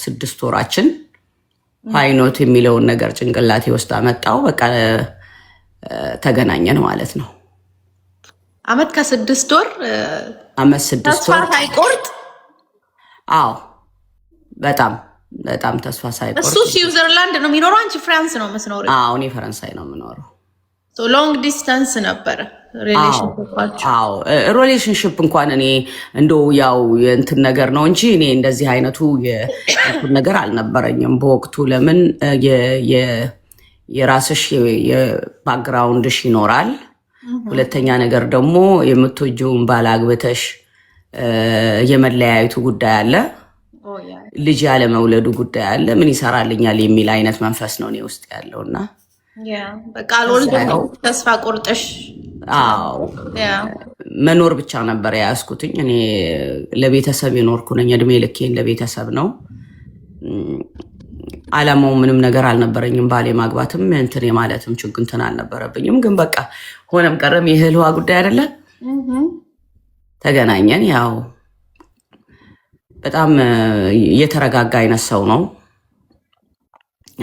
6 ወራችን ፋይኖት የሚለውን ነገር ጭንቅላቴ ውስጥ አመጣው። በቃ ተገናኘን ማለት ነው። አመት ከ6 ወር አመት 6 ወር ተስፋ ሳይቆርጥ። አዎ በጣም በጣም ተስፋ ሳይቆርጥ። እሱ ስዊዘርላንድ ነው የሚኖረው፣ አንቺ ፍራንስ ነው የምትኖረው? አዎ እኔ ፈረንሳይ ነው የምኖረው። ሎንግ ዲስታንስ ነበረ ሪሌሽንሺፓችሁ? አዎ ሪሌሽንሺፕ እንኳን እኔ እንደው ያው የእንትን ነገር ነው እንጂ እኔ እንደዚህ አይነቱ የእንትን ነገር አልነበረኝም በወቅቱ። ለምን የራስሽ የባክግራውንድሽ ይኖራል። ሁለተኛ ነገር ደግሞ የምትወጂውን ባል አግብተሽ የመለያየቱ ጉዳይ አለ፣ ልጅ ያለመውለዱ ጉዳይ አለ። ምን ይሰራልኛል የሚል አይነት መንፈስ ነው እኔ ውስጥ ያለውና በቃ አልወልድም ተስፋ ቆርጠሽ መኖር ብቻ ነበር የያዝኩትኝ። እኔ ለቤተሰብ የኖርኩ ነኝ። እድሜ ልኬን ለቤተሰብ ነው። አላማው ምንም ነገር አልነበረኝም። ባሌ ማግባትም እንትን የማለትም ችግር እንትን አልነበረብኝም። ግን በቃ ሆነም ቀረም የህልዋ ጉዳይ አይደለ። ተገናኘን። ያው በጣም የተረጋጋ አይነት ሰው ነው።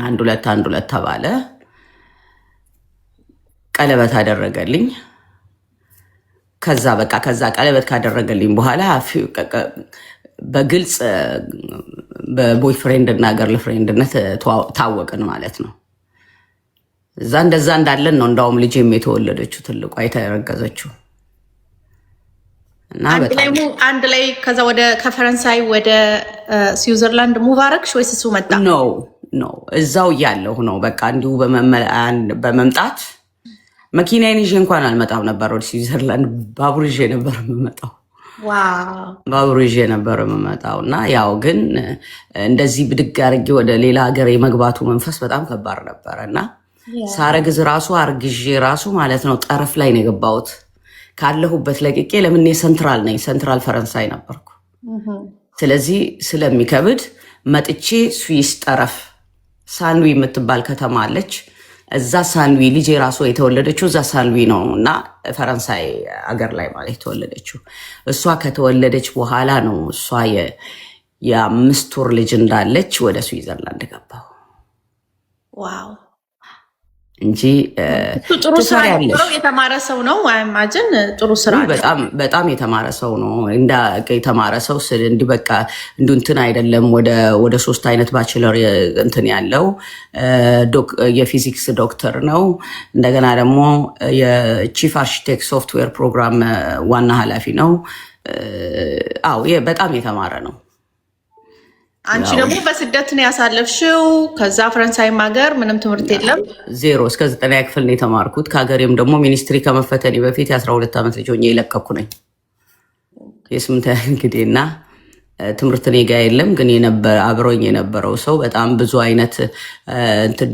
አንድ ሁለት ተባለ። ቀለበት አደረገልኝ። ከዛ ቀለበት ካደረገልኝ በኋላ በግልጽ በቦይፍሬንድ እና ገርል ፍሬንድነት ታወቅን ማለት ነው። እንደዛ እንዳለን ነው እንዳውም ልጄም የተወለደችው ትልቋ የተረገዘችው። እና አንድ ላይ ከዛ ከፈረንሳይ ወደ ስዊዘርላንድ ሙቭ አረግሽ ወይስ እሱ መጣ? ኖ እዛው እያለሁ ነው። በቃ እንዲሁ በመምጣት መኪናዬን ይዤ እንኳን አልመጣም ነበር ወደ ስዊዘርላንድ። ባቡር ይዤ ነበር የምመጣው። እና ያው ግን እንደዚህ ብድግ አድርጌ ወደ ሌላ ሀገር የመግባቱ መንፈስ በጣም ከባድ ነበረ። እና ሳረግዝ ራሱ አርግዤ ራሱ ማለት ነው ጠረፍ ላይ ነው የገባሁት ካለሁበት ለቅቄ። ለምን ሴንትራል ነኝ፣ ሴንትራል ፈረንሳይ ነበርኩ። ስለዚህ ስለሚከብድ መጥቼ ስዊስ ጠረፍ ሳንዊ የምትባል ከተማ አለች። እዛ ሳንዊ ልጄ ራሱ የተወለደችው እዛ ሳንዊ ነው እና ፈረንሳይ አገር ላይ ማለት የተወለደችው። እሷ ከተወለደች በኋላ ነው እሷ የ5 ወር ልጅ እንዳለች ወደ ስዊዘርላንድ ገባው። ዋው እንጂ ጥሩ ስራ የተማረ ሰው ነው። ማጅን ጥሩ ስራ በጣም የተማረ ሰው ነው። የተማረ ሰው እንዲህ በቃ እንትን አይደለም። ወደ 3 አይነት ባችለር እንትን ያለው የፊዚክስ ዶክተር ነው። እንደገና ደግሞ የቺፍ አርኪቴክት ሶፍትዌር ፕሮግራም ዋና ኃላፊ ነው። በጣም የተማረ ነው። አንቺ ደግሞ በስደት ነው ያሳለፍሽው። ከዛ ፈረንሳይም ሀገር ምንም ትምህርት የለም። 0 እስከ 9ኛ ክፍል ነው የተማርኩት። ከሀገሬም ደግሞ ሚኒስትሪ ከመፈተኔ በፊት የ12 ዓመት ልጅ ሆኜ የለቀኩ ነኝ። የ8 እንግዲህ እና ትምህርት እኔ ጋ የለም። ግን አብሮኝ የነበረው ሰው በጣም ብዙ አይነት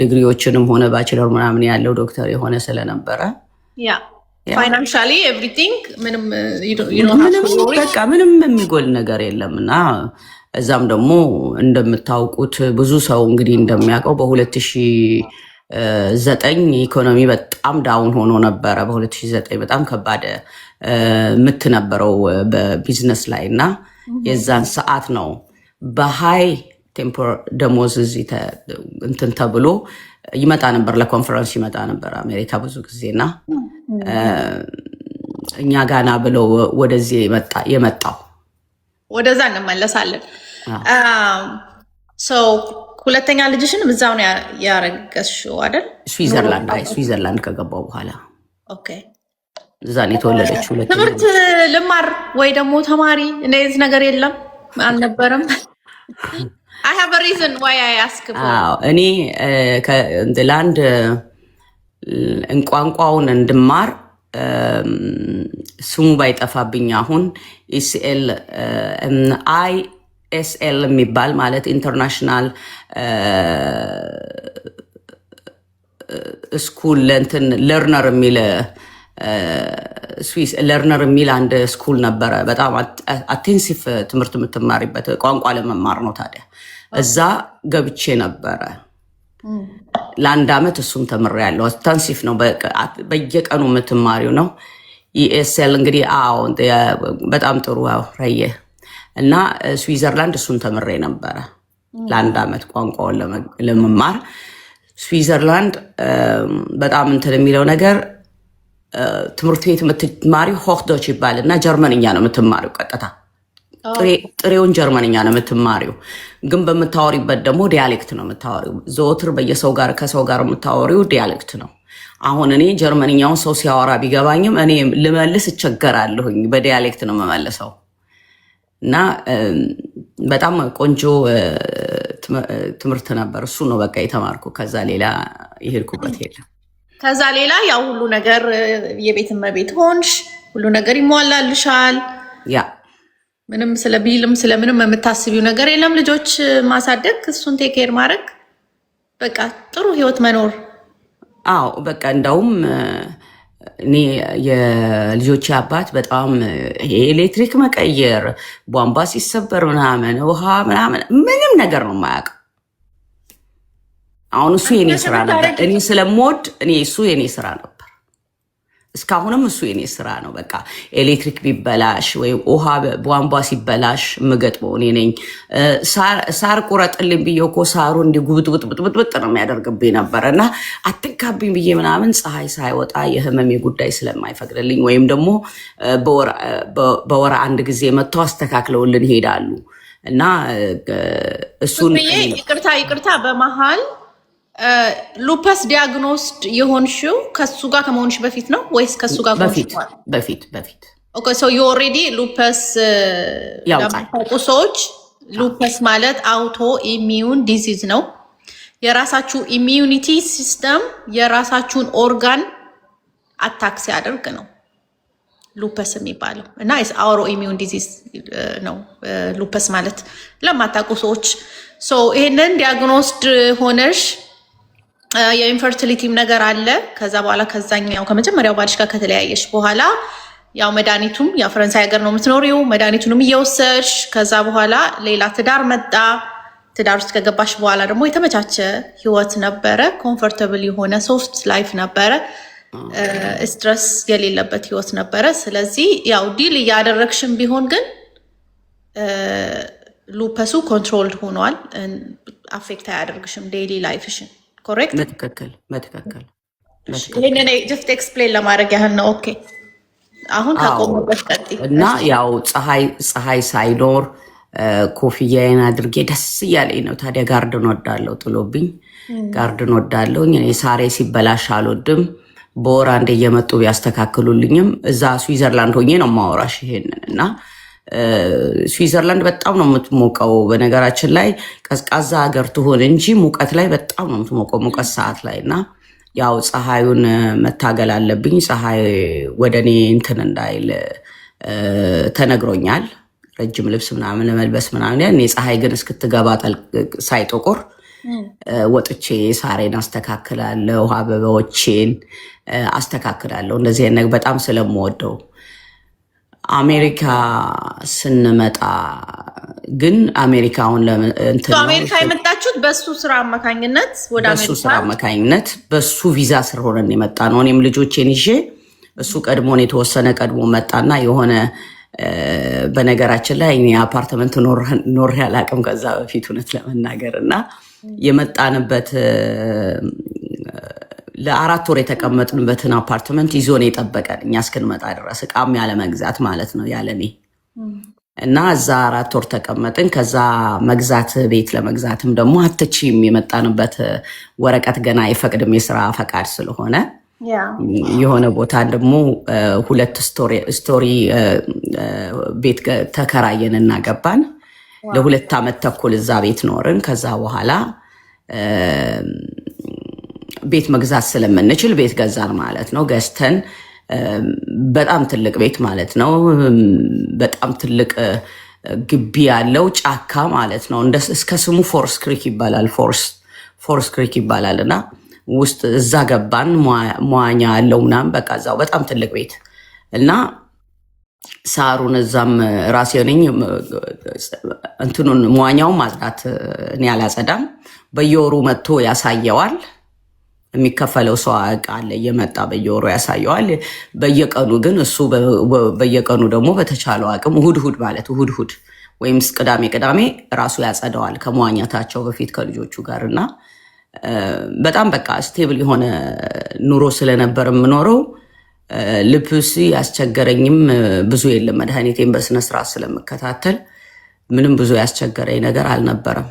ዲግሪዎችንም ሆነ ባችለር ምናምን ያለው ዶክተር የሆነ ስለነበረ ፋይናንሻሊ ኤቭሪቲንግ ምንም የሚጎል ነገር የለም እና እዛም ደግሞ እንደምታውቁት ብዙ ሰው እንግዲህ እንደሚያውቀው በ2009 ኢኮኖሚ በጣም ዳውን ሆኖ ነበረ። በ2009 በጣም ከባድ ምት ነበረው በቢዝነስ ላይ እና የዛን ሰዓት ነው በሃይ ቴምፖር ደሞዝ እዚህ እንትን ተብሎ ይመጣ ነበር፣ ለኮንፈረንስ ይመጣ ነበር አሜሪካ ብዙ ጊዜና እኛ ጋና ብለው ወደዚህ የመጣው ወደዛ እንመለሳለን። ሁለተኛ ልጅሽን እዛው ነው ያረገዝሽው አይደል? ስዊዘርላንድ ከገባው በኋላ እዛ ነው የተወለደችው። ትምህርት ልማር ወይ ደግሞ ተማሪ እንደዚህ ነገር የለም አልነበረም? I have a reason why I ask. እኔ ለአንድ ቋንቋውን እንድማር ስሙ ባይጠፋብኝ አሁን ISL የሚባል ማለት ኢንተርናሽናል ስኩል ለእንትን ለርነር የሚል ስዊስ ለርነር የሚል አንድ ስኩል ነበረ። በጣም አቴንሲቭ ትምህርት የምትማሪበት ቋንቋ ለመማር ነው። ታዲያ እዛ ገብቼ ነበረ ለ1 ዓመት። እሱም ተምሬያለሁ። አቴንሲቭ ነው፣ በየቀኑ የምትማሪው ነው። ኢኤስኤል እንግዲህ በጣም ጥሩ ረየ እና ስዊዘርላንድ እሱን ተምሬ ነበረ። ለአንድ ዓመት ቋንቋውን ለመማር ስዊዘርላንድ በጣም እንትን የሚለው ነገር ትምህርት ቤት የምትማሪው ሆክዶች ይባል እና ጀርመንኛ ነው የምትማሪው። ቀጥታ ጥሬውን ጀርመንኛ ነው የምትማሪው፣ ግን በምታወሪበት ደግሞ ዲያሌክት ነው የምታወሪው። ዘወትር በየሰው ጋር ከሰው ጋር የምታወሪው ዲያሌክት ነው። አሁን እኔ ጀርመንኛውን ሰው ሲያወራ ቢገባኝም እኔ ልመልስ እቸገራለሁኝ። በዲያሌክት ነው የምመልሰው እና በጣም ቆንጆ ትምህርት ነበር። እሱ ነው በቃ የተማርኩ። ከዛ ሌላ የሄድኩበት የለም። ከዛ ሌላ ያው ሁሉ ነገር የቤት እመቤት ሆንሽ፣ ሁሉ ነገር ይሟላልሻል። ያ ምንም ስለ ቢልም ስለምንም የምታስቢው ነገር የለም። ልጆች ማሳደግ፣ እሱን ቴኬር ማድረግ፣ በቃ ጥሩ ህይወት መኖር። አዎ በቃ እንደውም እኔ የልጆቼ አባት በጣም ኤሌክትሪክ መቀየር፣ ቧንቧ ሲሰበር ምናምን ውሃ ምናምን ምንም ነገር ነው የማያውቀው። አሁን እሱ የኔ ስራ ነበር። እኔ ስለምወድ እሱ የኔ ስራ ነበር። እስካሁንም እሱ የኔ ስራ ነው። በቃ ኤሌክትሪክ ቢበላሽ ወይ ውሃ ቧንቧ ሲበላሽ የምገጥመው እኔ ነኝ። ሳር ቁረጥልኝ ብዬ እኮ ሳሩ እንዲህ ጉብጥብጥብጥብጥ ነው የሚያደርግብኝ ነበር እና አትንካብኝ ብዬ ምናምን ፀሐይ ሳይወጣ የህመሜ ጉዳይ ስለማይፈቅድልኝ ወይም ደግሞ በወር አንድ ጊዜ መጥተው አስተካክለውልን ይሄዳሉ እና እሱን ይቅርታ በመሀል ሉፐስ ዲያግኖስድ የሆንሽው ከሱ ጋር ከመሆንሽ በፊት ነው ወይስ ከሱ ጋር በፊት? ኦኬ ሶ ዩ ኦልሬዲ ሉፐስ ለማታውቁ ሰዎች ሉፐስ ማለት አውቶ ኢሚዩን ዲዚዝ ነው። የራሳችሁ ኢሚዩኒቲ ሲስተም የራሳችሁን ኦርጋን አታክ ሲያደርግ ነው ሉፐስ የሚባለው እና አውቶ ኢሚዩን ዲዚዝ ነው ሉፐስ ማለት ለማታውቁ ሰዎች። ሶ ይሄንን ዲያግኖስድ ሆነሽ የኢንፈርቲሊቲም ነገር አለ። ከዛ በኋላ ከዛኛው ከመጀመሪያው ባልሽ ጋር ከተለያየሽ በኋላ ያው መድኃኒቱም ያው ፈረንሳይ ሀገር ነው የምትኖሪው፣ መድኃኒቱንም እየወሰድሽ ከዛ በኋላ ሌላ ትዳር መጣ። ትዳር ውስጥ ከገባሽ በኋላ ደግሞ የተመቻቸ ህይወት ነበረ፣ ኮምፎርታብል የሆነ ሶፍት ላይፍ ነበረ፣ ስትረስ የሌለበት ህይወት ነበረ። ስለዚህ ያው ዲል እያደረግሽም ቢሆን ግን ሉፐሱ ኮንትሮልድ ሆኗል፣ አፌክት አያደርግሽም ዴይሊ ላይፍሽን። ኮሬክት? በትክክል። ይህንን ጀስት ኤክስፕሌን ለማድረግ ያህል ነው። ኦኬ አሁን ከቆሙበት ቀጥይ እና ያው ፀሐይ ሳይኖር ኮፍያዬን አድርጌ ደስ እያለኝ ነው። ታዲያ ጋርድን ወዳለው ጥሎብኝ ጋርድን ወዳለው እኔ ሳሬ ሲበላሽ አልወድም። በወር አንዴ እየመጡ ቢያስተካክሉልኝም እዛ ስዊዘርላንድ ሆኜ ነው ማወራሽ ይሄንን እና ስዊዘርላንድ በጣም ነው የምትሞቀው። በነገራችን ላይ ቀዝቃዛ ሀገር ትሆን እንጂ ሙቀት ላይ በጣም ነው የምትሞቀው፣ ሙቀት ሰዓት ላይ እና ያው ፀሐዩን መታገል አለብኝ። ፀሐይ ወደ እኔ እንትን እንዳይል ተነግሮኛል። ረጅም ልብስ ምናምን ለመልበስ ምናምን ያኔ ፀሐይ ግን እስክትገባ ሳይጠቁር ወጥቼ ሳሬን አስተካክላለሁ፣ አበባዎቼን አስተካክላለሁ። እንደዚህ አይነት በጣም ስለምወደው አሜሪካ ስንመጣ ግን አሜሪካውን አሜሪካ የመጣችሁት በሱ ስራ አማካኝነት ወደ አሜሪካ በሱ ስራ አማካኝነት በሱ ቪዛ ስር ሆነን የመጣ ነው። እኔም ልጆቼን ይዤ እሱ ቀድሞን የተወሰነ ቀድሞ መጣና የሆነ በነገራችን ላይ እኔ አፓርትመንት ኖሬ አላውቅም ከዛ በፊት እውነት ለመናገር እና የመጣንበት ለ4 ወር የተቀመጥንበትን አፓርትመንት ይዞን የጠበቀን እኛ እስክንመጣ ድረስ እቃም ያለ መግዛት ማለት ነው ያለኔ እና እዛ 4 ወር ተቀመጥን። ከዛ መግዛት ቤት ለመግዛትም ደግሞ አትችይም፣ የመጣንበት ወረቀት ገና አይፈቅድም የስራ ፈቃድ ስለሆነ የሆነ ቦታ ደግሞ 2 ስቶሪ ቤት ተከራየን እና ገባን። ለ2 ዓመት ተኩል እዛ ቤት ኖርን። ከዛ በኋላ ቤት መግዛት ስለምንችል ቤት ገዛን ማለት ነው። ገዝተን በጣም ትልቅ ቤት ማለት ነው። በጣም ትልቅ ግቢ ያለው ጫካ ማለት ነው። እስከ ስሙ ፎርስ ክሪክ ይባላል። ፎርስ ክሪክ ይባላል እና ውስጥ እዛ ገባን። መዋኛ ያለው ምናምን በቃ እዛው በጣም ትልቅ ቤት እና ሳሩን እዛም ራሴ ነኝ እንትኑን መዋኛውን ማጽዳት እኔ አላጸዳም። በየወሩ መጥቶ ያሳየዋል። የሚከፈለው ሰው አለ እየመጣ በየወሩ ያሳየዋል። በየቀኑ ግን እሱ በየቀኑ ደግሞ በተቻለው አቅም እሁድ ማለት እሁድ ወይም ቅዳሜ ራሱ ያጸደዋል ከመዋኛታቸው በፊት ከልጆቹ ጋር እና በጣም በቃ ስቴብል የሆነ ኑሮ ስለነበር የምኖረው ልፕሲ ያስቸገረኝም ብዙ የለም። መድኃኒቴን በስነ ስርዓት ስለምከታተል ምንም ብዙ ያስቸገረኝ ነገር አልነበረም።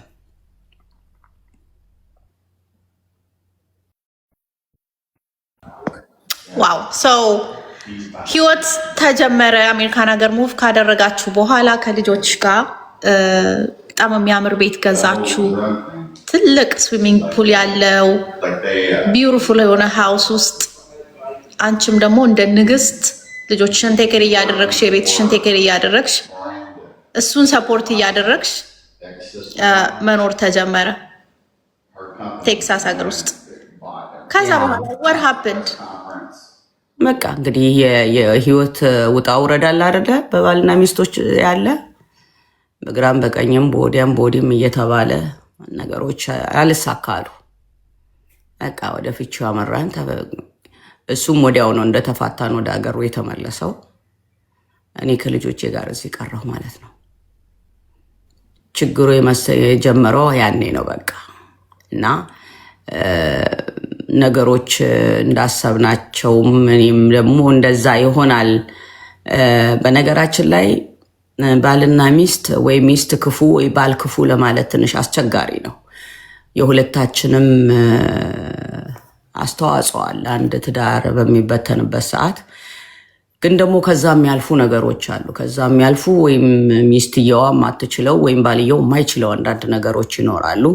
ዋው ህይወት ተጀመረ። አሜሪካን ሀገር ሙቭ ካደረጋችሁ በኋላ ከልጆች ጋር በጣም የሚያምር ቤት ገዛችሁ። ትልቅ ስዊሚንግ ፑል ያለው ቢዩቲፉል የሆነ ሃውስ ውስጥ አንቺም ደግሞ እንደ ንግስት ልጆችሽን ቴክር እያደረግሽ የቤትሽን ቴክር እያደረግሽ እሱን ሰፖርት እያደረግሽ መኖር ተጀመረ ቴክሳስ ሀገር ውስጥ። ከዛ በኋላ what happened? በቃ እንግዲህ የህይወት ውጣ ውረድ አለ አይደለ? በባልና ሚስቶች ያለ በግራም በቀኝም በወዲያም በወዲም እየተባለ ነገሮች አልሳካሉ። በቃ ወደ ፍቺው አመራን። እሱም ወዲያው ነው እንደተፋታን ወደ ሀገሩ የተመለሰው። እኔ ከልጆቼ ጋር እዚህ ቀረሁ ማለት ነው። ችግሩ የጀመረው ያኔ ነው በቃ እና ነገሮች እንዳሰብናቸውም እኔም ደግሞ እንደዛ ይሆናል። በነገራችን ላይ ባልና ሚስት ወይ ሚስት ክፉ ወይ ባል ክፉ ለማለት ትንሽ አስቸጋሪ ነው። የሁለታችንም አስተዋጽኦ አለ አንድ ትዳር በሚበተንበት ሰዓት። ግን ደግሞ ከዛ የሚያልፉ ነገሮች አሉ። ከዛ የሚያልፉ ወይም ሚስትየዋ ማትችለው ወይም ባልየው የማይችለው አንዳንድ ነገሮች ይኖራሉ።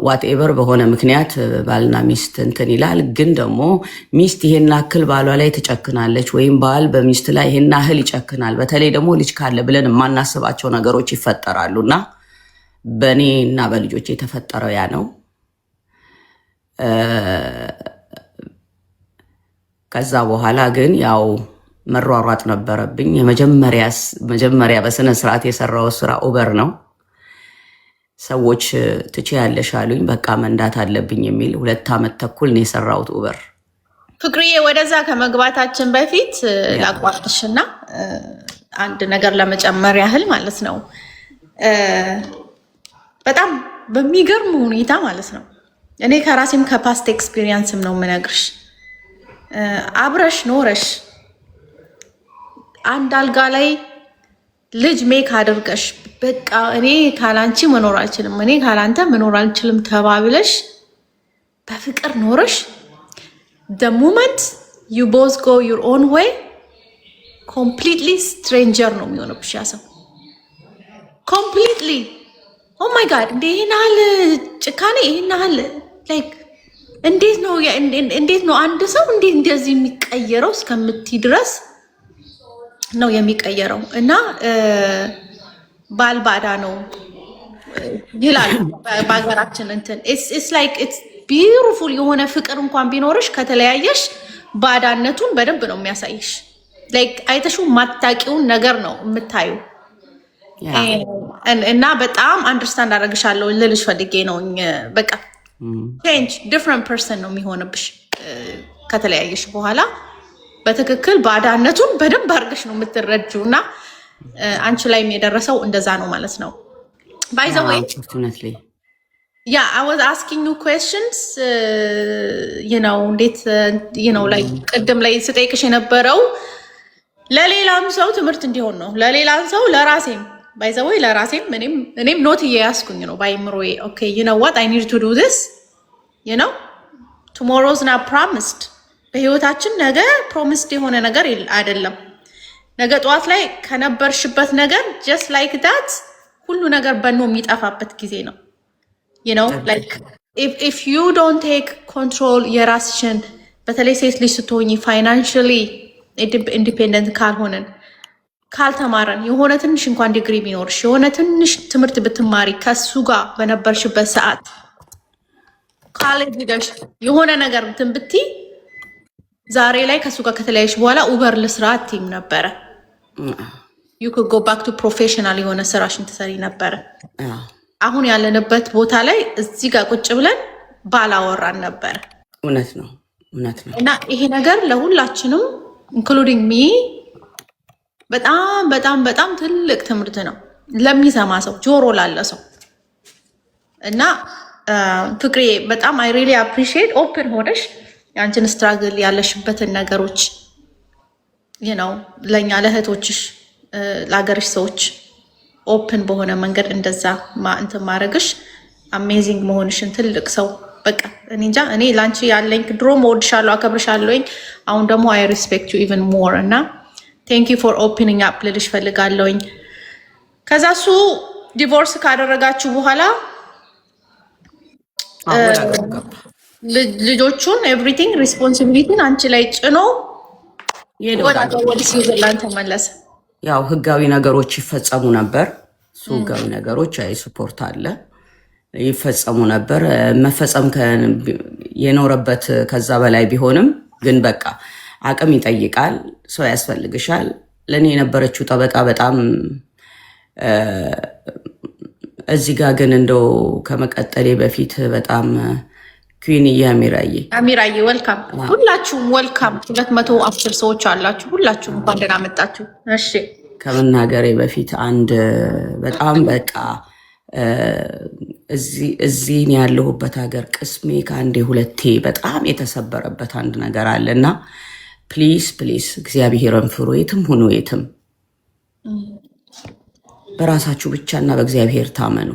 ዋትኤቨር በሆነ ምክንያት ባልና ሚስት እንትን ይላል። ግን ደግሞ ሚስት ይሄን ያክል ባሏ ላይ ትጨክናለች ወይም ባል በሚስት ላይ ይሄን ያህል ይጨክናል። በተለይ ደግሞ ልጅ ካለ ብለን የማናስባቸው ነገሮች ይፈጠራሉ እና በእኔ እና በልጆች የተፈጠረው ያ ነው። ከዛ በኋላ ግን ያው መሯሯጥ ነበረብኝ። መጀመሪያ በስነ ስርዓት የሰራው ስራ ኡበር ነው። ሰዎች ትችያለሽ አሉኝ። በቃ መንዳት አለብኝ የሚል 2 ዓመት ተኩል ነው የሰራሁት ኡበር። ፍቅርዬ ወደዛ ከመግባታችን በፊት ላቋርጥሽና አንድ ነገር ለመጨመር ያህል ማለት ነው። በጣም በሚገርም ሁኔታ ማለት ነው እኔ ከራሴም ከፓስት ኤክስፒሪየንስም ነው የምነግርሽ። አብረሽ ኖረሽ አንድ አልጋ ላይ ልጅ ሜክ አድርገሽ በቃ እኔ ካላንቺ መኖር አልችልም፣ እኔ ካላንተ መኖር አልችልም ተባብለሽ በፍቅር ኖረሽ the moment you both go your own way completely stranger ነው የሚሆነብሽ ያ ሰው completely። oh my god ይሄን ያህል ጭካኔ ይሄን ያህል like እንዴት ነው አንድ ሰው እንዴት እንደዚህ የሚቀየረው እስከምትይ ድረስ ነው የሚቀየረው። እና ባልባዳ ነው ይላል በሀገራችን እንትን it's like it's beautiful የሆነ ፍቅር እንኳን ቢኖርሽ ከተለያየሽ ባዳነቱን በደንብ ነው የሚያሳይሽ። like አይተሽው ማታቂውን ነገር ነው የምታዩ። እና በጣም አንደርስታንድ አደረግሻለሁ ልልሽ ፈልጌ ነው። በቃ change different person ነው የሚሆንብሽ ከተለያየሽ በኋላ በትክክል ባዳነቱን በደንብ አድርገሽ ነው የምትረጂው። እና አንቺ ላይም የደረሰው እንደዛ ነው ማለት ነው። by the way yeah I was asking you questions እንዴት like ቅድም ላይ ስጠይቅሽ የነበረው ለሌላም ሰው ትምህርት እንዲሆን ነው፣ ለሌላም ሰው ለራሴም by the way ለራሴም እኔም ኖት እያያስኩኝ ነው ባይምሮዬ። okay you know what I need to do this tomorrow's not promised። በህይወታችን ነገ ፕሮሚስድ የሆነ ነገር አይደለም። ነገ ጠዋት ላይ ከነበርሽበት ነገር just like that ሁሉ ነገር በኖ የሚጠፋበት ጊዜ ነው። like if you don't take control የራስሽን በተለይ ሴት ልጅ ስትሆኚ financially independent ካልሆነን ካልተማረን የሆነ ትንሽ እንኳን ዲግሪ ቢኖርሽ የሆነ ትንሽ ትምህርት ብትማሪ ከሱ ጋር በነበርሽበት ሰዓት ካሌጅ ሄደሽ የሆነ ነገር እንትን ብትይ ዛሬ ላይ ከሱ ጋር ከተለያየሽ በኋላ ኡበር ልስራ አትይም ነበረ። you could go back to professional የሆነ ስራሽን ትሰሪ ነበረ። አሁን ያለንበት ቦታ ላይ እዚህ ጋር ቁጭ ብለን ባላወራን ነበረ። እውነት ነው። እና ይሄ ነገር ለሁላችንም including me በጣም በጣም በጣም ትልቅ ትምህርት ነው ለሚሰማ ሰው፣ ጆሮ ላለ ሰው እና ፍቅሬ በጣም አይ ሪሊ አፕሪሺየት ኦፕን ሆነሽ የአንቺን ስትራግል ያለሽበትን ነገሮች ነው ለእኛ ለእህቶችሽ ለሀገርሽ ሰዎች ኦፕን በሆነ መንገድ እንደዛ እንትን ማድረግሽ አሜዚንግ መሆንሽን ትልቅ ሰው በቃ እኔ እንጃ እኔ ላንቺ ያለኝ ድሮም እወድሻለሁ አከብርሻለሁኝ አሁን ደግሞ አይ ሪስፔክት ዩ ኢቨን ሞር እና ቴንክ ዩ ፎር ኦፕኒንግ አፕ ልልሽ ፈልጋለሁኝ። ከዛ እሱ ዲቮርስ ካደረጋችሁ በኋላ ልጆቹን ኤቭሪቲንግ ሪስፖንሲቢሊቲን አንቺ ላይ ጭኖ ወደ ስዊዘርላንድ ተመለሰ። ያው ህጋዊ ነገሮች ይፈጸሙ ነበር። እሱ ህጋዊ ነገሮች ስፖርት አለ ይፈጸሙ ነበር። መፈጸም የኖረበት ከዛ በላይ ቢሆንም ግን በቃ አቅም ይጠይቃል፣ ሰው ያስፈልግሻል። ለእኔ የነበረችው ጠበቃ በጣም እዚህ ጋር ግን እንደው ከመቀጠሌ በፊት በጣም ኩዊንዬ አሚራዬ ወልካም፣ ሁላችሁም ወልካም። 210 ሰዎች አላችሁ። ሁላችሁም እንኳን ደህና መጣችሁ። እሺ ከመናገሬ በፊት አንድ በጣም በቃ እዚህ ያለሁበት ሀገር ቅስሜ ከአንዴ ሁለቴ በጣም የተሰበረበት አንድ ነገር አለ እና ፕሊስ ፕሊስ እግዚአብሔርን ፍሩ። የትም ሁኑ የትም በራሳችሁ ብቻና በእግዚአብሔር ታመኑ።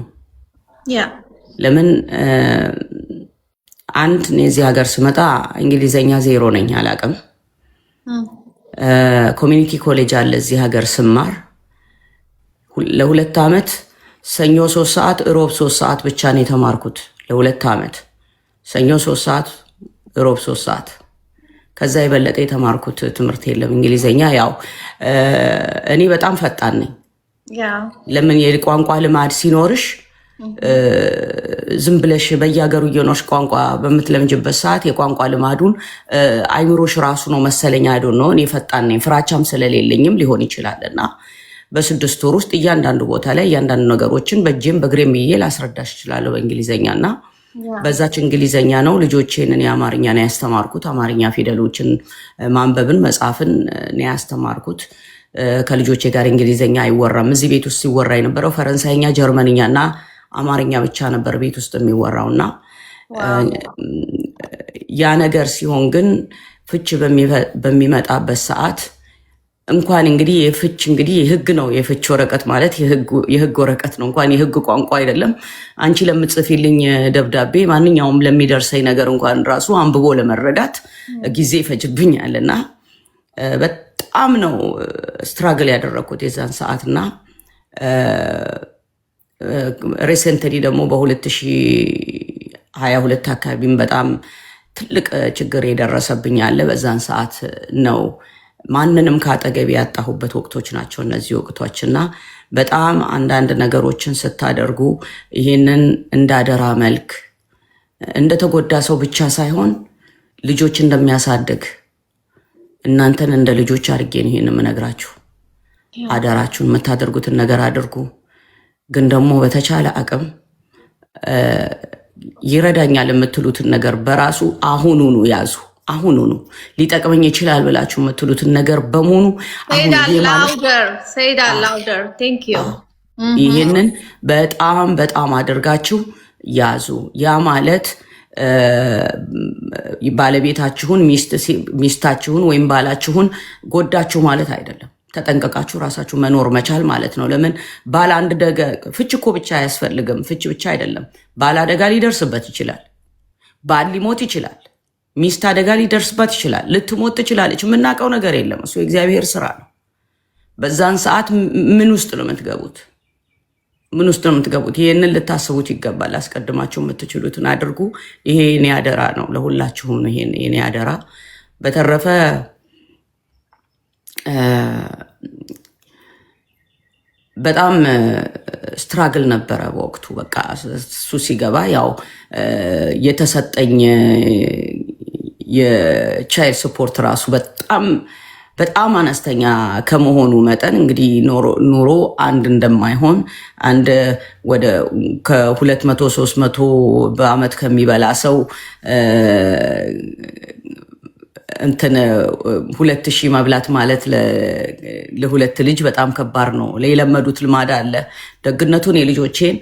ለምን አንድ እኔ እዚህ ሀገር ስመጣ እንግሊዘኛ ዜሮ ነኝ፣ አላቅም። ኮሚኒቲ ኮሌጅ አለ እዚህ ሀገር ስማር ለ2 ዓመት ሰኞ 3 ሰዓት እሮብ 3 ሰዓት ብቻ ነው የተማርኩት። ለ2 ዓመት ሰኞ 3 ሰዓት እሮብ 3 ሰዓት። ከዛ የበለጠ የተማርኩት ትምህርት የለም። እንግሊዘኛ ያው እኔ በጣም ፈጣን ነኝ። ለምን የቋንቋ ልማድ ሲኖርሽ ዝም ብለሽ በየሀገሩ እየኖርሽ ቋንቋ በምትለምጅበት ሰዓት የቋንቋ ልማዱን አይምሮሽ ራሱ ነው መሰለኝ አይዶን ነው። እኔ ፈጣን ነኝ፣ ፍራቻም ስለሌለኝም ሊሆን ይችላል እና በ6 ወር ውስጥ እያንዳንዱ ቦታ ላይ እያንዳንዱ ነገሮችን በእጄም በግሬም ብዬ ላስረዳሽ እችላለሁ በእንግሊዘኛ እና በዛች እንግሊዘኛ ነው ልጆቼን እኔ አማርኛ ነው ያስተማርኩት። አማርኛ ፊደሎችን ማንበብን መጻፍን ነው ያስተማርኩት። ከልጆቼ ጋር እንግሊዘኛ አይወራም። እዚህ ቤት ውስጥ ሲወራ የነበረው ፈረንሳይኛ፣ ጀርመንኛ እና አማርኛ ብቻ ነበር ቤት ውስጥ የሚወራውና ያ ነገር ሲሆን ግን ፍች በሚመጣበት ሰዓት እንኳን እንግዲህ የፍች እንግዲህ የህግ ነው። የፍች ወረቀት ማለት የህግ ወረቀት ነው። እንኳን የህግ ቋንቋ አይደለም። አንቺ ለምትጽፊልኝ ደብዳቤ ማንኛውም ለሚደርሰኝ ነገር እንኳን ራሱ አንብቦ ለመረዳት ጊዜ ይፈጅብኛልና በጣም ነው ስትራግል ያደረኩት የዛን ሰዓትና ሬሰንትሊ ደግሞ በ2022 አካባቢም በጣም ትልቅ ችግር የደረሰብኝ አለ። በዛን ሰዓት ነው ማንንም ካጠገብ ያጣሁበት ወቅቶች ናቸው እነዚህ ወቅቶች እና በጣም አንዳንድ ነገሮችን ስታደርጉ ይህንን እንዳደራ መልክ እንደተጎዳ ሰው ብቻ ሳይሆን ልጆች እንደሚያሳድግ እናንተን እንደ ልጆች አድርጌ ነው ይሄን የምነግራችሁ። አደራችሁን የምታደርጉትን ነገር አድርጉ። ግን ደግሞ በተቻለ አቅም ይረዳኛል የምትሉትን ነገር በራሱ አሁኑኑ ያዙ። አሁኑኑ ሊጠቅመኝ ይችላል ብላችሁ የምትሉትን ነገር በሙሉ ይህንን በጣም በጣም አድርጋችሁ ያዙ። ያ ማለት ባለቤታችሁን ሚስታችሁን ወይም ባላችሁን ጎዳችሁ ማለት አይደለም። ተጠንቀቃችሁ ራሳችሁ መኖር መቻል ማለት ነው። ለምን ባል አንድ ደገ ፍች እኮ ብቻ አያስፈልግም። ፍች ብቻ አይደለም። ባል አደጋ ሊደርስበት ይችላል። ባል ሊሞት ይችላል። ሚስት አደጋ ሊደርስበት ይችላል። ልትሞት ትችላለች። የምናውቀው ነገር የለም። እሱ የእግዚአብሔር ስራ ነው። በዛን ሰዓት ምን ውስጥ ነው የምትገቡት? ምን ውስጥ ነው የምትገቡት? ይህንን ልታስቡት ይገባል። አስቀድማችሁ የምትችሉትን አድርጉ። ይሄ የኔ አደራ ነው ለሁላችሁም። ይሄ የኔ አደራ። በተረፈ በጣም ስትራግል ነበረ በወቅቱ። በቃ እሱ ሲገባ ያው የተሰጠኝ የቻይልድ ስፖርት ራሱ በጣም አነስተኛ ከመሆኑ መጠን እንግዲህ ኑሮ አንድ እንደማይሆን አንድ ወደ ከ200 300 በአመት ከሚበላ ሰው እንትን 2000 መብላት ማለት ለሁለት ልጅ በጣም ከባድ ነው። የለመዱት ልማድ አለ። ደግነቱን የልጆቼን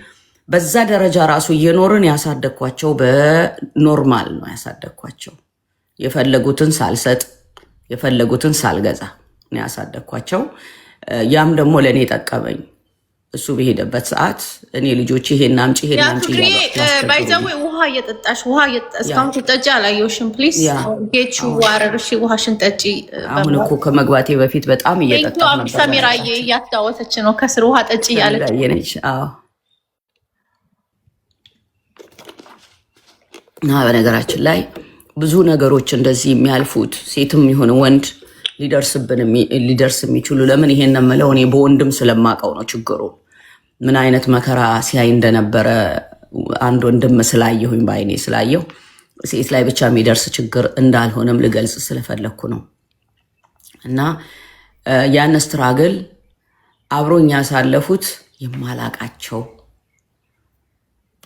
በዛ ደረጃ ራሱ እየኖርን ያሳደግኳቸው በኖርማል ነው ያሳደግኳቸው። የፈለጉትን ሳልሰጥ የፈለጉትን ሳልገዛ ነው ያሳደግኳቸው። ያም ደግሞ ለእኔ ጠቀመኝ። እሱ በሄደበት ሰዓት እኔ ልጆች ይሄን አምጪ ይሄን አምጪ ባይዘዌ ውሃ እየጠጣሽ እስካሁን ትጠጪ አላየሁሽም። ፕሊዝ ጌት ዩ ዋተር። እሺ ውሃሽን ጠጪ። አሁን እኮ ከመግባቴ በፊት በጣም እየጠጣሁ ነበር። ሰሚራዬ እያስታወሰች ነው ከስር ውሃ ጠጪ እያለች። እና በነገራችን ላይ ብዙ ነገሮች እንደዚህ የሚያልፉት ሴትም ይሁን ወንድ ሊደርስ የሚችሉ ለምን ይሄን የምለው እኔ በወንድም ስለማቀው ነው ችግሩ ምን አይነት መከራ ሲያይ እንደነበረ አንድ ወንድም ስላየሁኝ በአይኔ ስላየሁ ሴት ላይ ብቻ የሚደርስ ችግር እንዳልሆነም ልገልጽ ስለፈለኩ ነው። እና ያን ስትራግል አብሮኛ ያሳለፉት የማላቃቸው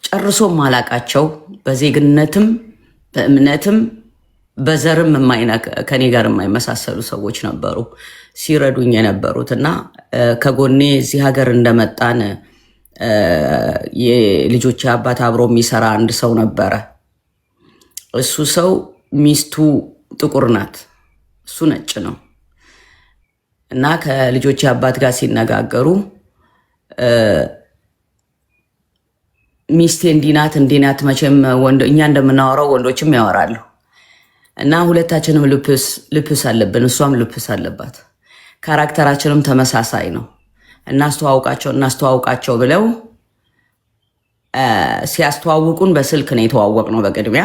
ጨርሶ ማላቃቸው በዜግነትም በእምነትም በዘርም ከኔ ጋር የማይመሳሰሉ ሰዎች ነበሩ ሲረዱኝ የነበሩት። እና ከጎኔ እዚህ ሀገር እንደመጣን የልጆች አባት አብሮ የሚሰራ አንድ ሰው ነበረ። እሱ ሰው ሚስቱ ጥቁር ናት፣ እሱ ነጭ ነው። እና ከልጆች አባት ጋር ሲነጋገሩ ሚስቴ እንዲናት እንዲናት መቼም እኛ እንደምናወራው ወንዶችም ያወራሉ። እና ሁለታችንም ልፕስ አለብን፣ እሷም ልፕስ አለባት። ካራክተራችንም ተመሳሳይ ነው። እናስተዋውቃቸው ብለው ሲያስተዋውቁን በስልክ ነው የተዋወቅነው። በቅድሚያ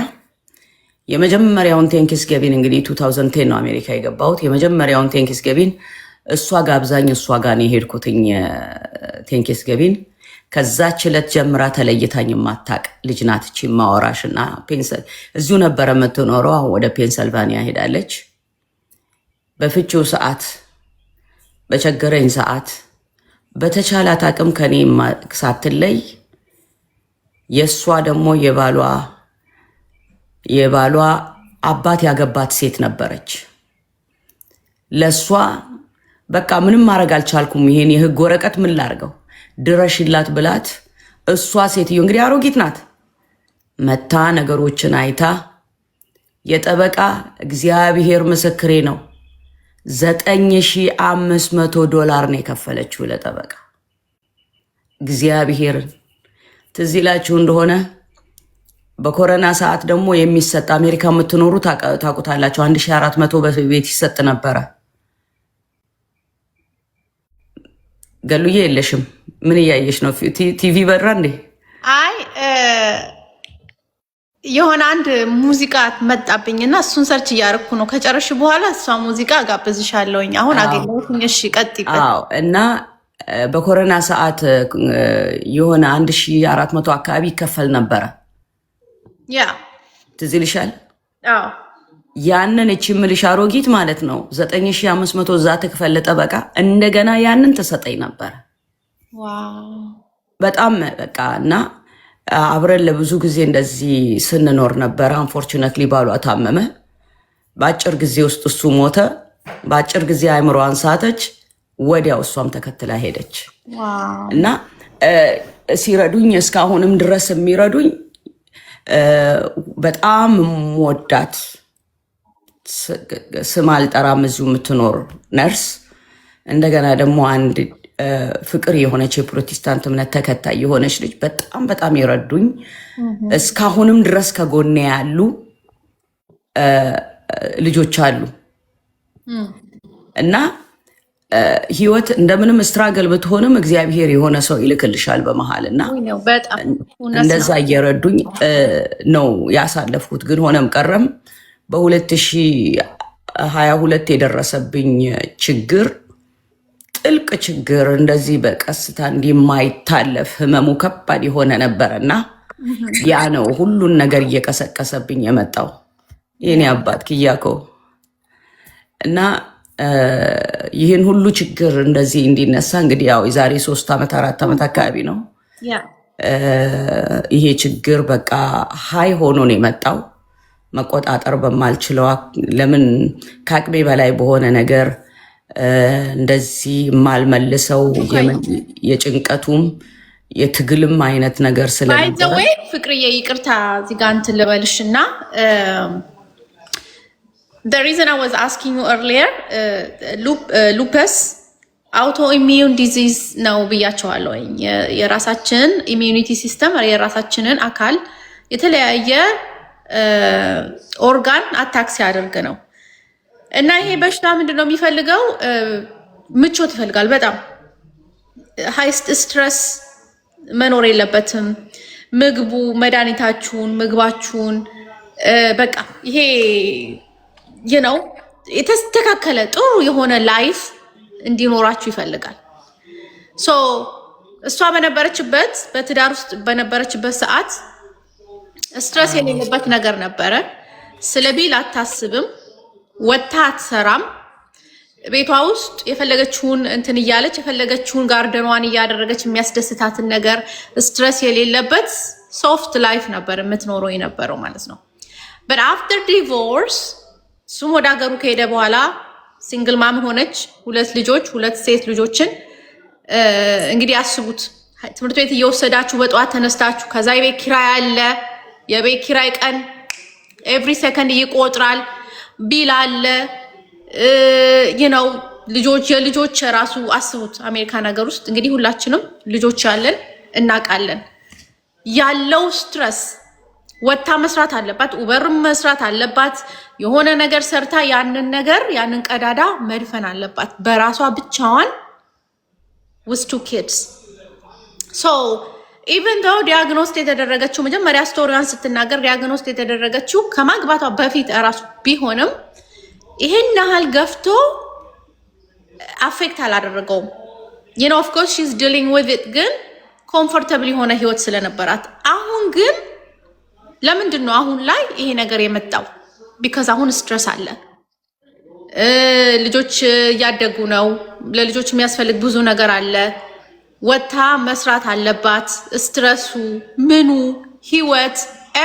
የመጀመሪያውን ቴንክስ ገቢን እንግዲህ 2010 ነው አሜሪካ የገባሁት። የመጀመሪያውን ቴንክስ ገቢን እሷ ጋብዛኝ እሷ ጋር ነው የሄድኩትኝ ቴንክስ ገቢን። ከዛች ዕለት ጀምራ ተለይታኝ የማታቅ ልጅ ናት። እቺ ማወራሽና እዚሁ ነበረ የምትኖረው። አሁን ወደ ፔንሰልቫኒያ ሄዳለች። በፍቺው ሰዓት፣ በቸገረኝ ሰዓት በተቻላት አቅም ከኔ ሳትለይ የእሷ ደግሞ የባሏ አባት ያገባት ሴት ነበረች። ለእሷ በቃ ምንም ማድረግ አልቻልኩም። ይሄን የህግ ወረቀት ምን ላርገው ድረሽላት ብላት፣ እሷ ሴትዮ እንግዲህ አሮጊት ናት፣ መታ ነገሮችን አይታ የጠበቃ እግዚአብሔር ምስክሬ ነው $9,500 ነው የከፈለችው ለጠበቃ። እግዚአብሔርን ትዝ ይላችሁ እንደሆነ በኮሮና ሰዓት ደግሞ የሚሰጥ አሜሪካ የምትኖሩ ታውቁታላችሁ፣ 1400 በቤት ይሰጥ ነበረ። ገሉዬ የለሽም? ምን እያየሽ ነው? ቲቪ በራ እንዴ? አይ የሆነ አንድ ሙዚቃ መጣብኝና እሱን ሰርች እያደረኩ ነው። ከጨረሽ በኋላ እሷ ሙዚቃ ጋብዝሻለሁኝ። አሁን አገኘሁትኝ። እሺ ቀጥይበት። እና በኮሮና ሰዓት የሆነ 1400 አካባቢ ይከፈል ነበረ። ያ ትዝ ይልሻል? ያንን እቺ ምልሽ አሮጊት ማለት ነው 9,500 እዛ ትክፈል ለጠበቃ፣ እንደገና ያንን ተሰጠኝ ነበር። በጣም በቃ እና አብረን ለብዙ ጊዜ እንደዚህ ስንኖር ነበር። አንፎርቹኔትሊ ባሏ ታመመ። በአጭር ጊዜ ውስጥ እሱ ሞተ። በአጭር ጊዜ አእምሮዋን ሳተች። ወዲያው እሷም ተከትላ ሄደች። እና ሲረዱኝ እስካሁንም ድረስ የሚረዱኝ በጣም ወዳት ስም አልጠራም እዚሁ የምትኖር ነርስ፣ እንደገና ደግሞ አንድ ፍቅር የሆነች የፕሮቴስታንት እምነት ተከታይ የሆነች ልጅ በጣም በጣም ይረዱኝ እስካሁንም ድረስ ከጎኔ ያሉ ልጆች አሉ። እና ህይወት እንደምንም ስትራገል ብትሆንም እግዚአብሔር የሆነ ሰው ይልክልሻል በመሃል። እና እንደዛ እየረዱኝ ነው ያሳለፍኩት። ግን ሆነም ቀረም በ2022 የደረሰብኝ ችግር ጥልቅ ችግር፣ እንደዚህ በቀስታ እንዲማይታለፍ ህመሙ ከባድ የሆነ ነበረና ያ ነው ሁሉን ነገር እየቀሰቀሰብኝ የመጣው የኔ አባት ኪያኮ። እና ይህን ሁሉ ችግር እንደዚህ እንዲነሳ እንግዲህ ያው የዛሬ 3 ዓመት 4 ዓመት አካባቢ ነው ይሄ ችግር በቃ ሀይ ሆኖ ነው የመጣው። መቆጣጠር በማልችለው ለምን ከአቅሜ በላይ በሆነ ነገር እንደዚህ ማልመልሰው የጭንቀቱም የትግልም አይነት ነገር ስለነበረ ወይ ፍቅርዬ ይቅርታ እዚህ ጋር እንትን ልበልሽና the reason I was asking you earlier lupus autoimmune disease ነው ብያቸዋለሁ። የራሳችን ኢሚዩኒቲ ሲስተም የራሳችንን አካል የተለያየ ኦርጋን አታክ ሲያደርግ ነው እና ይሄ በሽታ ምንድነው የሚፈልገው? ምቾት ይፈልጋል። በጣም ሃይስት ስትረስ መኖር የለበትም። ምግቡ፣ መድኃኒታችሁን፣ ምግባችሁን በቃ ይሄ ነው የተስተካከለ ጥሩ የሆነ ላይፍ እንዲኖራችሁ ይፈልጋል። ሶ እሷ በነበረችበት በትዳር ውስጥ በነበረችበት ሰዓት ስትረስ የሌለበት ነገር ነበረ። ስለ ቢል አታስብም፣ ወታ አትሰራም። ቤቷ ውስጥ የፈለገችውን እንትን እያለች የፈለገችውን ጋርደኗን እያደረገች የሚያስደስታትን ነገር ስትረስ የሌለበት ሶፍት ላይፍ ነበር የምትኖረው የነበረው ማለት ነው። but after divorce እሱም ወደ ሀገሩ ከሄደ በኋላ ሲንግል ማም ሆነች። 2 ልጆች 2 ሴት ልጆችን እንግዲህ አስቡት። ትምህርት ቤት እየወሰዳችሁ በጠዋት ተነስታችሁ ከዛ የቤት ኪራይ አለ። የቤት ኪራይ ቀን ኤቭሪ ሰከንድ ይቆጥራል። ቢል አለ የልጆች ራሱ አስቡት። አሜሪካ ነገር ውስጥ እንግዲህ ሁላችንም ልጆች ያለን እናውቃለን። ያለው ስትረስ ወታ መስራት አለባት፣ ኡበርም መስራት አለባት። የሆነ ነገር ሰርታ ያንን ቀዳዳ መድፈን አለባት በራሷ ብቻዋን with 2 kids. so even though ዲያግኖስት የተደረገችው መጀመሪያ ስቶሪዋን ስትናገር ዲያግኖስት የተደረገችው ከማግባቷ በፊት እራሱ ቢሆንም ይሄን ያህል ገፍቶ አፌክት አላደረገውም። of course she's dealing with it ግን ኮምፎርታብል የሆነ ህይወት ስለነበራት። አሁን ግን ለምንድን ነው አሁን ላይ ይሄ ነገር የመጣው? ቢካዝ አሁን ስትረስ አለ። ልጆች እያደጉ ነው። ለልጆች የሚያስፈልግ ብዙ ነገር አለ። ወታ መስራት አለባት። ስትረሱ ምኑ ህይወት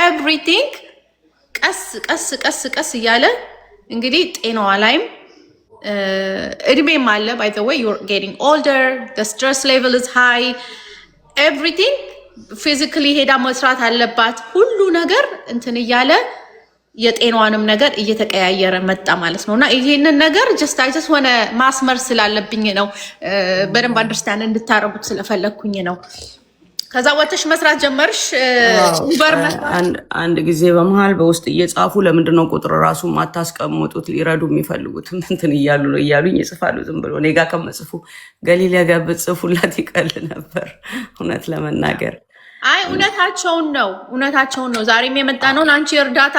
ኤቭሪቲንግ ቀስ እያለ እንግዲህ ጤናዋ ላይም እድሜም አለ። by the way you're getting older, the stress level is high, everything ፊዚካሊ ሄዳ መስራት አለባት። ሁሉ ነገር እንትን እያለ የጤናዋንም ነገር እየተቀያየረ መጣ ማለት ነውና ይሄንን ነገር I just ሆነ ማስመር ስላለብኝ ነው። በደንብ አንደርስታንድ እንድታረጉት ስለፈለኩኝ ነው። ከዛ ወጥሽ መስራት ጀመርሽ። ኡበር አንድ ጊዜ በመሃል በውስጥ እየጻፉ ለምንድን ነው ቁጥር ራሱ ማታስቀምጡት ሊረዱ የሚፈልጉት እንትን እያሉኝ ይጽፋሉ። ዝም ብሎ እኔ ጋር ከመጽፉ ገሊላ ጋር ብጽፉላት ይቀል ነበር እውነት ለመናገር። አይ እውነታቸውን ነው። ዛሬም የመጣ ነው ለአንቺ እርዳታ